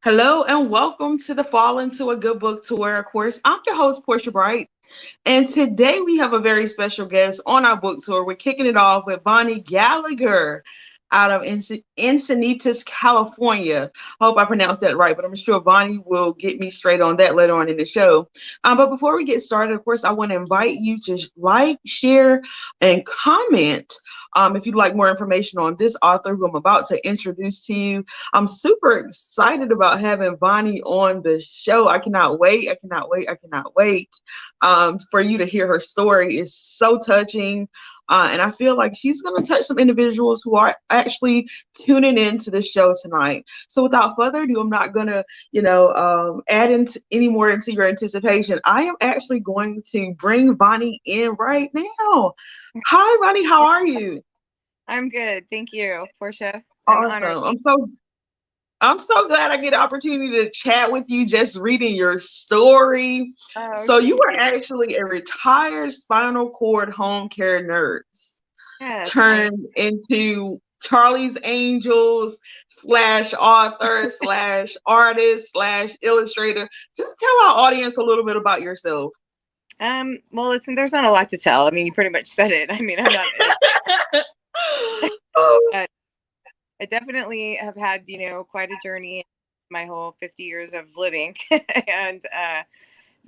Hello and welcome to the Fall into a Good Book Tour. Of course, I'm your host, Portia Bright. And today we have a very special guest on our book tour. We're kicking it off with Vonnie Galligher out of Encinitas, California. I hope I pronounced that right, but I'm sure Vonnie will get me straight on that later on in the show. But before we get started, of course, I want to invite you to like, share, and comment if you'd like more information on this author who I'm about to introduce to you. I'm super excited about having Vonnie on the show. I cannot wait. I cannot wait. I cannot wait for you to hear her story. It's so touching. And I feel like she's going to touch some individuals who are actually tuning into the show tonight. So without further ado, I'm not going to, add into any more into your anticipation. I am actually going to bring Vonnie in right now. Hi, Vonnie. How are you? I'm good. Thank you, Portia. I'm honored. Awesome. I'm so glad I get an opportunity to chat with you just reading your story. Oh, So you thank were you. actually a retired spinal cord home care nurse Yes, turned into Charlie's Angels slash author slash artist slash illustrator. Just tell our audience a little bit about yourself. well, listen, there's not a lot to tell. I mean, you pretty much said it. I mean, I'm not. Oh, Uh, I definitely have had, quite a journey my whole 50 years of living, and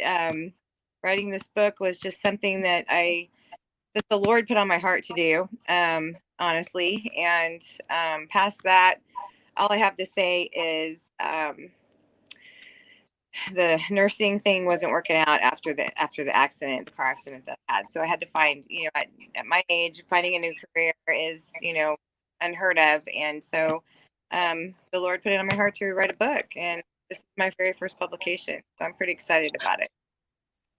um, writing this book was just something that the Lord put on my heart to do. Honestly, and past that, all I have to say is. The nursing thing wasn't working out after the accident, the car accident that I had. So I had to find, at my age, finding a new career is, unheard of. And so the Lord put it on my heart to write a book, and this is my very first publication. So I'm pretty excited about it.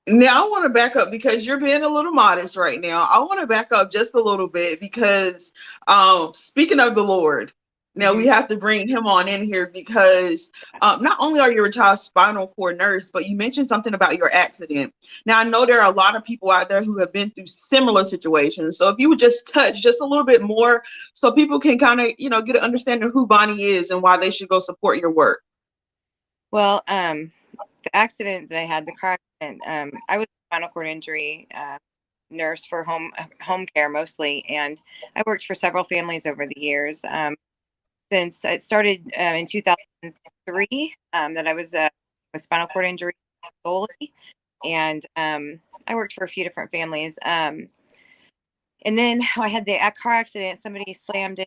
now I want to back up because you're being a little modest right now. I want to back up just a little bit because speaking of the Lord, now we Hmm. have to bring him on in here because not only are you a retired spinal cord nurse, but you mentioned something about your accident. Now I know there are a lot of people out there who have been through similar situations. So if you would just touch just a little bit more so people can kind of, get an understanding of who Vonnie is and why they should go support your work. Well, the accident that I had, the car accident, I was a spinal cord injury nurse for home care mostly, and I worked for several families over the years. Since it started in 2003, that I was with spinal cord injury solely, and I worked for a few different families. And then I had the car accident. Somebody slammed in,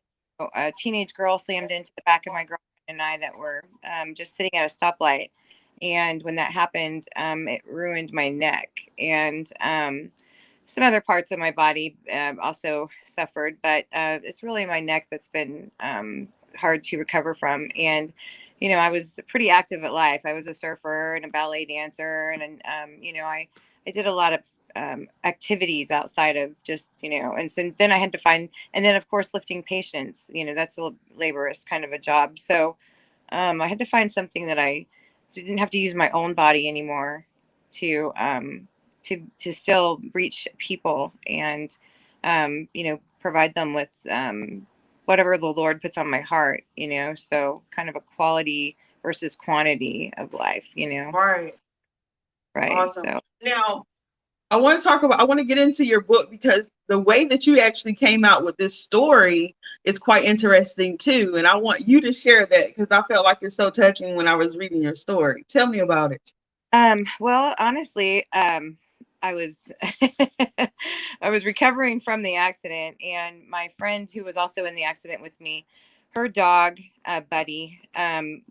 a teenage girl slammed into the back of my girlfriend and I that were just sitting at a stoplight. And when that happened, it ruined my neck, and some other parts of my body also suffered. But it's really my neck that's been hard to recover from. And I was pretty active at life. I was a surfer and a ballet dancer, and I did a lot of activities outside of just, and so then I had to find, and then of course lifting patients, that's a laborious kind of a job. So I had to find something that I didn't have to use my own body anymore to to still reach people and provide them with whatever the Lord puts on my heart. So kind of a quality versus quantity of life. Right. Right. Awesome. So Now, I want to get into your book because the way that you actually came out with this story is quite interesting too. And I want you to share that because I felt like it's so touching when I was reading your story. Tell me about it. well, honestly, I was I was recovering from the accident, and my friend who was also in the accident with me, her dog, Buddy,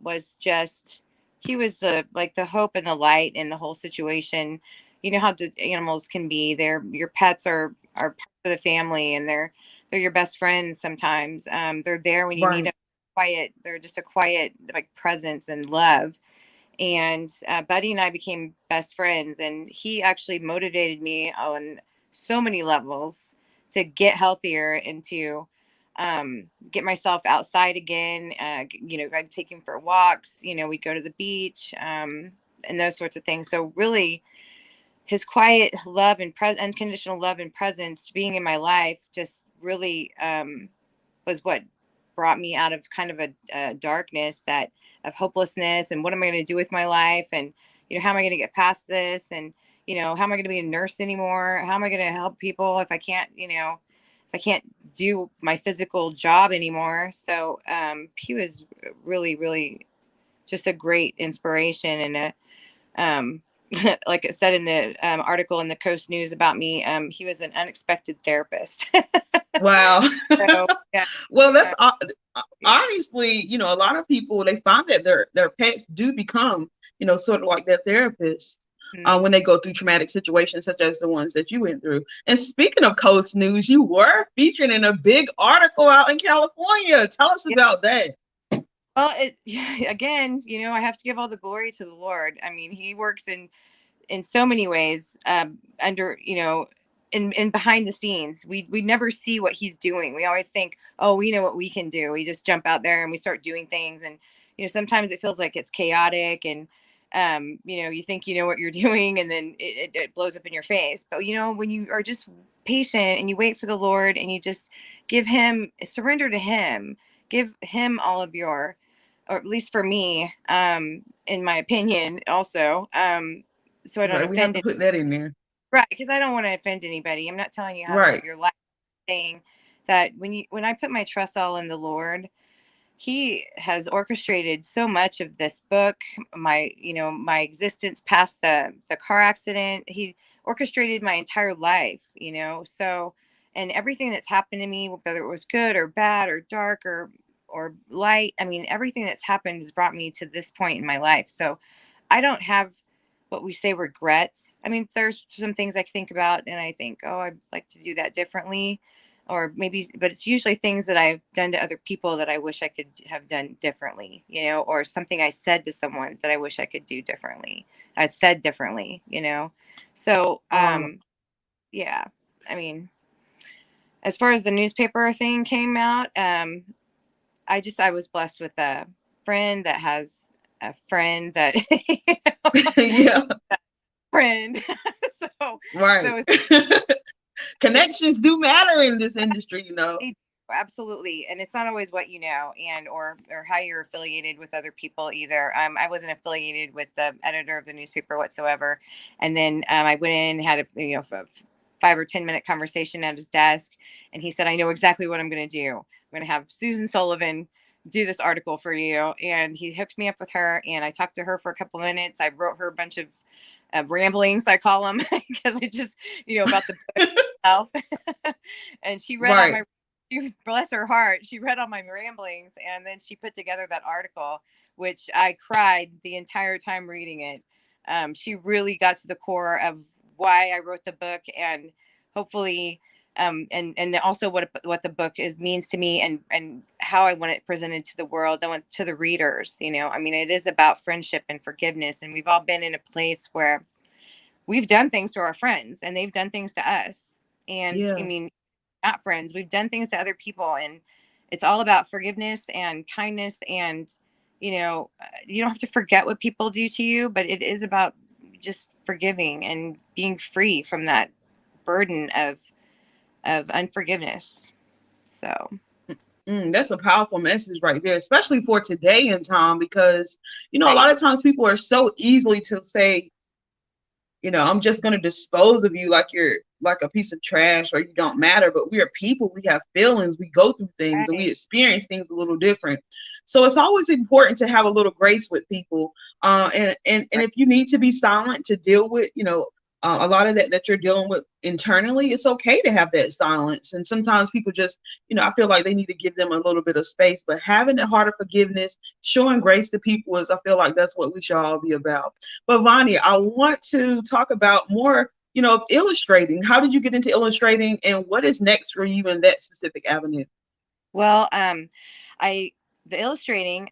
was just, he was the hope and the light in the whole situation. You know how animals can be. Your pets are part of the family, and they're your best friends sometimes. They're there when you need Right. them. Quiet. They're just a quiet like presence and love. And Buddy and I became best friends, and he actually motivated me on so many levels to get healthier and to get myself outside again. I'd take him for walks. We'd go to the beach, and those sorts of things. So really, his quiet love and unconditional love and presence being in my life just really was what brought me out of kind of a darkness of hopelessness, and what am I going to do with my life, and how am I going to get past this, and how am I going to be a nurse anymore? How am I going to help people if I can't do my physical job anymore? So he was really, really just a great inspiration, and like it said in the article in the Coast News about me, he was an unexpected therapist. Wow. So yeah, Well, that's yeah, honestly, a lot of people, they find that their pets do become, sort of like their therapist mhm. when they go through traumatic situations such as the ones that you went through. And speaking of Coast News, you were featured in a big article out in California. Tell us Yeah. about that. Well, again, I have to give all the glory to the Lord. I mean, He works in so many ways, under in behind the scenes. We never see what He's doing. We always think, oh, we know what we can do. We just jump out there and we start doing things, and sometimes it feels like it's chaotic, and you think you know what you're doing, and then it blows up in your face. But when you are just patient and you wait for the Lord, and you just surrender to Him, give Him all of your, or at least for me, in my opinion, also, so I don't Right. We have offend to it. put that in there. Right, because I don't want to offend anybody. I'm not telling you how to live Right. your life. I'm saying that when I put my trust all in the Lord, He has orchestrated so much of this book, my existence past the car accident. He orchestrated my entire life, so, and everything that's happened to me, whether it was good or bad or dark or light, I mean, everything that's happened has brought me to this point in my life. So I don't have what we say regrets. I mean, there's some things I think about and I think, oh, I'd like to do that differently, or maybe, but it's usually things that I've done to other people that I wish I could have done differently, or something I said to someone that I wish I could do differently. I'd said differently. So, Oh, yeah, I mean, as far as the newspaper thing came out, I was blessed with a friend that has a friend that, yeah. friend. so, Right. so it's, Connections do matter in this industry. they do, absolutely, and it's not always what you know, and or how you're affiliated with other people either. I wasn't affiliated with the editor of the newspaper whatsoever, and then I went in and had a 5 or 10 minute conversation at his desk, and he said, "I know exactly what I'm going to do. I'm going to have Susan Sullivan do this article for you," and he hooked me up with her, and I talked to her for a couple minutes. I wrote her a bunch of ramblings, I call them, because I just about the book itself. And she read all Right. my, bless her heart, she read all my ramblings, and then she put together that article, which I cried the entire time reading it. She really got to the core of why I wrote the book, and hopefully, and also what the book means to me, and how I want it presented to the world, I want to the readers. I mean, it is about friendship and forgiveness, and we've all been in a place where we've done things to our friends and they've done things to us. And I Yeah. mean, not friends, we've done things to other people, and it's all about forgiveness and kindness. And you don't have to forget what people do to you, but it is about just forgiving and being free from that burden of unforgiveness. So That's a powerful message right there, especially for today and time, because a lot right, of times people are so easily to say, I'm just going to dispose of you like you're like a piece of trash or you don't matter. But we are people. We have feelings. We go through things and we right, experience things a little different. So it's always important to have a little grace with people. And right, if you need to be silent to deal with, a lot of that you're dealing with internally, it's okay to have that silence. And sometimes people just, I feel like they need to give them a little bit of space. But having a heart of forgiveness, showing grace to people is, I feel like that's what we should all be about. But Vonnie, I want to talk about more, illustrating. How did you get into illustrating, and what is next for you in that specific avenue? well, I the illustrating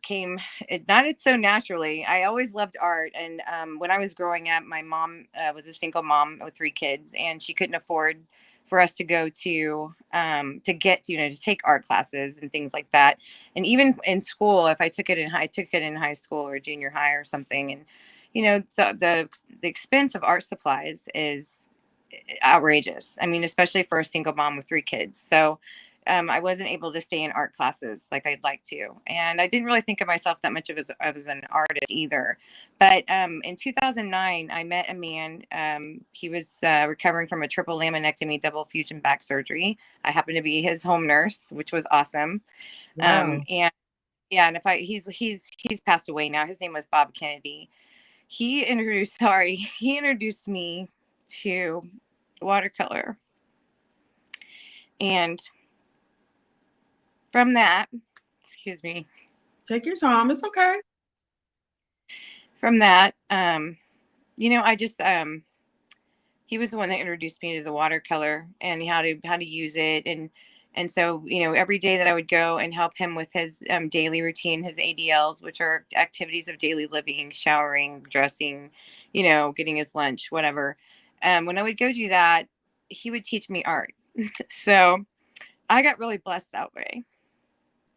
came, not it so naturally. I always loved art, and when I was growing up, my mom was a single mom with 3 kids, and she couldn't afford for us to go to get to take art classes and things like that. And even in school, if I took it in high school or junior high or something, and the expense of art supplies is outrageous. I mean, especially for a single mom with 3 kids. So I wasn't able to stay in art classes like I'd like to. And I didn't really think of myself that much as an artist either. But in 2009, I met a man. He was recovering from a triple laminectomy, double fusion back surgery. I happened to be his home nurse, which was awesome. Wow. And yeah, and he's passed away now. His name was Bob Kennedy. He introduced me to watercolor. And from that, excuse me, Take your time. It's okay. from that, I just, he was the one that introduced me to the watercolor and how to use it. And so, every day that I would go and help him with his daily routine, his ADLs, which are activities of daily living, showering, dressing, getting his lunch, whatever. When I would go do that, he would teach me art. So I got really blessed that way.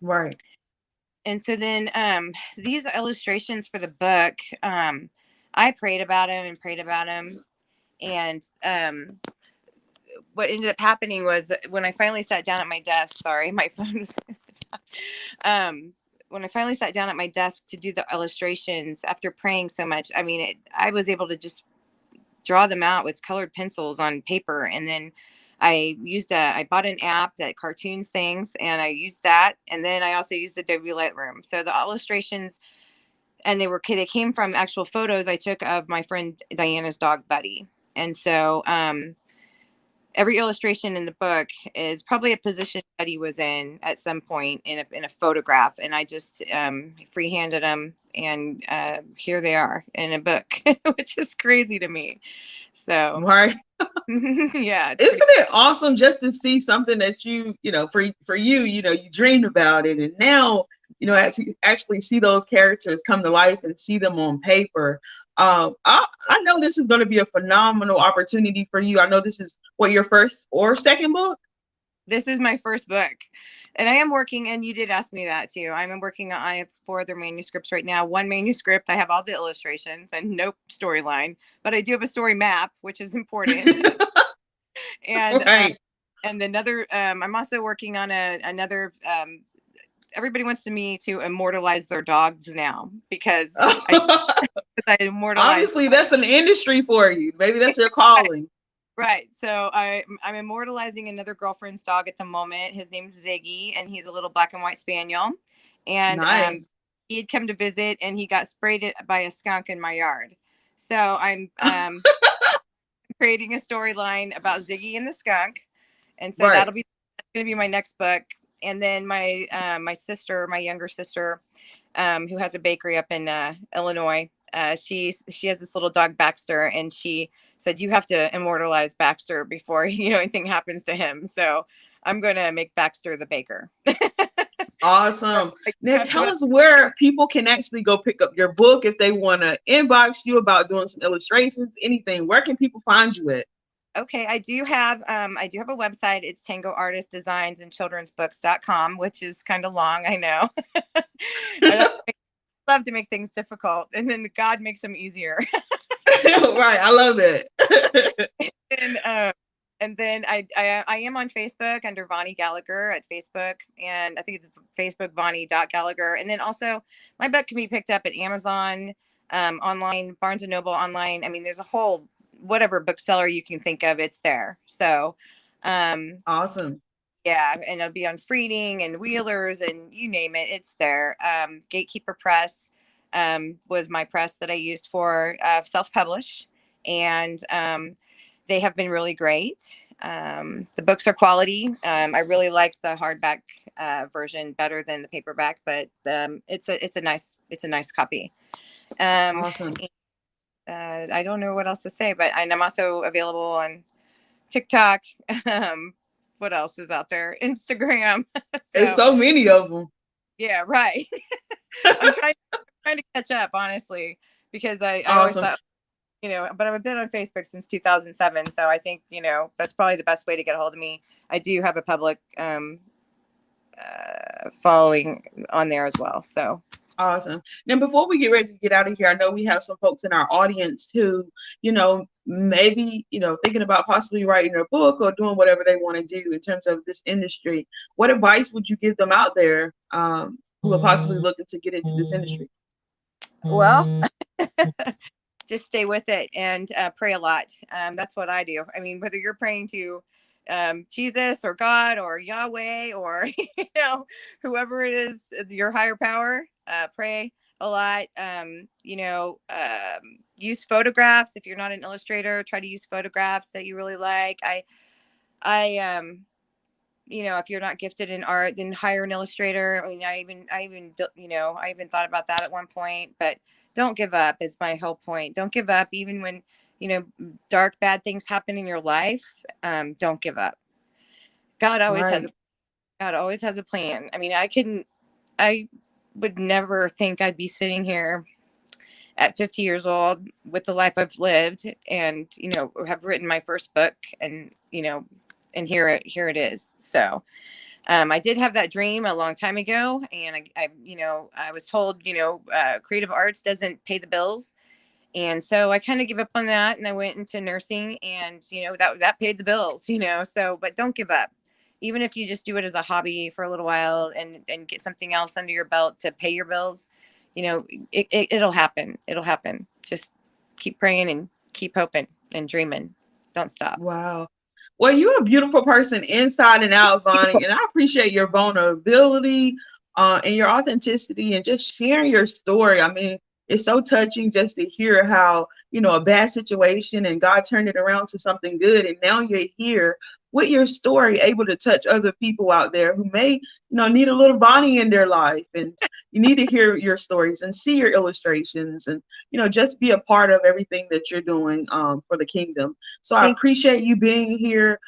Right. And so then these illustrations for the book, I prayed about him. And what ended up happening was when I finally sat down at my desk, sorry, my phone was when I finally sat down at my desk to do the illustrations after praying so much, I was able to just draw them out with colored pencils on paper. And then I bought an app that cartoons things, and I used that. And then I also used Adobe Lightroom. So the illustrations, and they came from actual photos I took of my friend Diana's dog Buddy. And so every illustration in the book is probably a position Buddy was in at some point in a photograph. And I just freehanded them, and here they are in a book, which is crazy to me. So Right. yeah, Isn't it awesome just to see something that for you, you dreamed about it, and now, actually see those characters come to life and see them on paper. I know this is going to be a phenomenal opportunity for you. I know this is what, your first or second book? This is my first book, and I am working, and you did ask me that too. I'm working on, I have 4 other manuscripts right now. One manuscript, I have all the illustrations and no storyline, but I do have a story map, which is important. And Right. and another, I'm also working on another. Everybody wants me to immortalize their dogs now because I immortalized. Obviously, that's an industry for you. Maybe that's your calling. Right. So I'm immortalizing another girlfriend's dog at the moment. His name's Ziggy, and he's a little black and white spaniel. And Nice. he had come to visit, and he got sprayed by a skunk in my yard. So I'm creating a storyline about Ziggy and the skunk, and so Right. that's going to be my next book. And then my younger sister, who has a bakery up in Illinois, she has this little dog Baxter, and she said, you have to immortalize Baxter before anything happens to him. So I'm going to make Baxter the baker. Awesome. Now tell us where people can actually go pick up your book if they want to inbox you about doing some illustrations, anything. Where can people find you at? Okay, I do have a website. It's Tango Artist Designs and Children'sbooks.com, which is kind of long, I know. I love to make things difficult, and then God makes them easier. Right, I love it. And then I am on Facebook under Vonnie Galligher at Facebook, and I think it's Facebook Vonnie.Galligher. And then also my book can be picked up at Amazon, online, Barnes and Noble online. There's a whole whatever bookseller you can think of, it's there. So awesome. Yeah, and it'll be on Freeding and Wheelers and you name it, it's there. Gatekeeper Press was my press that I used for self-publish, and they have been really great. The books are quality. I really like the hardback version better than the paperback, but it's a nice copy. Awesome. I don't know what else to say, but I'm also available on TikTok. What else is out there? Instagram. There's so many of them. Yeah, right. I'm trying to catch up, honestly, because I always thought, but I've been on Facebook since 2007. So I think, that's probably the best way to get a hold of me. I do have a public following on there as well. So Awesome. Now, before we get ready to get out of here, I know we have some folks in our audience who, maybe, thinking about possibly writing a book or doing whatever they want to do in terms of this industry. What advice would you give them out there who are possibly looking to get into this industry? Well, just stay with it and pray a lot. That's what I do. I mean, whether you're praying to Jesus or God or Yahweh or whoever it is, your higher power, pray a lot. Use photographs. If you're not an illustrator, try to use photographs that you really like. If you're not gifted in art, then hire an illustrator. I mean, I even thought about that at one point, but don't give up is my whole point. Don't give up. Even when, dark, bad things happen in your life. Don't give up. God always has Right. a, God always has a plan. I mean, I would never think I'd be sitting here at 50 years old with the life I've lived and, have written my first book and here it is. So, I did have that dream a long time ago, and I was told, creative arts doesn't pay the bills. And so I kind of give up on that, and I went into nursing, and, that paid the bills, so, but don't give up. Even if you just do it as a hobby for a little while and get something else under your belt to pay your bills, it'll happen. It'll happen. Just keep praying and keep hoping and dreaming. Don't stop. Wow. Well, you're a beautiful person inside and out, Vonnie, and I appreciate your vulnerability and your authenticity and just sharing your story. I mean, it's so touching just to hear how, a bad situation and God turned it around to something good. And now you're here with your story, able to touch other people out there who may, need a little Vonnie in their life. And you need to hear your stories and see your illustrations and, just be a part of everything that you're doing for the kingdom. So I Thank appreciate you being here.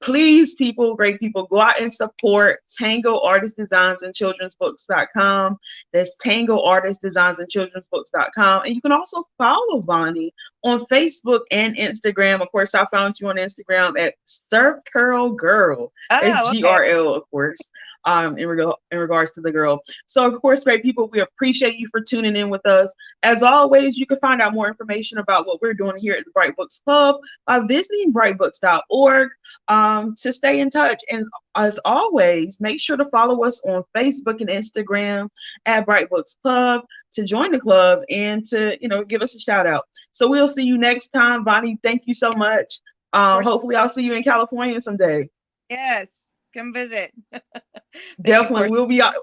Please, people, great people, go out and support Tango Artist Designs and Children's Books.com. That's Tango Artist Designs and Children's Books.com. And you can also follow Vonnie on Facebook and Instagram. Of course, I found you on Instagram at Surf Curl Girl. It's Oh, okay. GRL, of course. In regards to the girl. So, of course, great people, we appreciate you for tuning in with us. As always, you can find out more information about what we're doing here at the Bright Books Club by visiting brightbooks.org to stay in touch. And as always, make sure to follow us on Facebook and Instagram at Bright Books Club to join the club and to, give us a shout out. So we'll see you next time. Vonnie, thank you so much. Hopefully I'll see you in California someday. Yes. Come visit. Thank you, Definitely. Portia.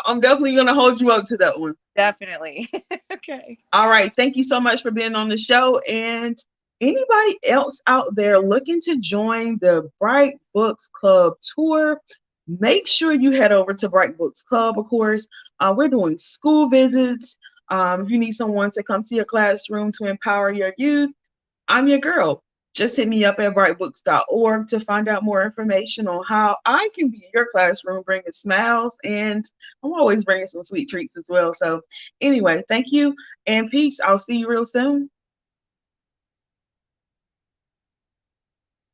I'm definitely going to hold you up to that one. Definitely. Okay. All right. Thank you so much for being on the show. And anybody else out there looking to join the Bright Books Club tour, make sure you head over to Bright Books Club, of course. We're doing school visits. If you need someone to come to your classroom to empower your youth, I'm your girl. Just hit me up at brightbooks.org to find out more information on how I can be in your classroom bringing smiles. And I'm always bringing some sweet treats as well. So anyway, thank you and peace. I'll see you real soon.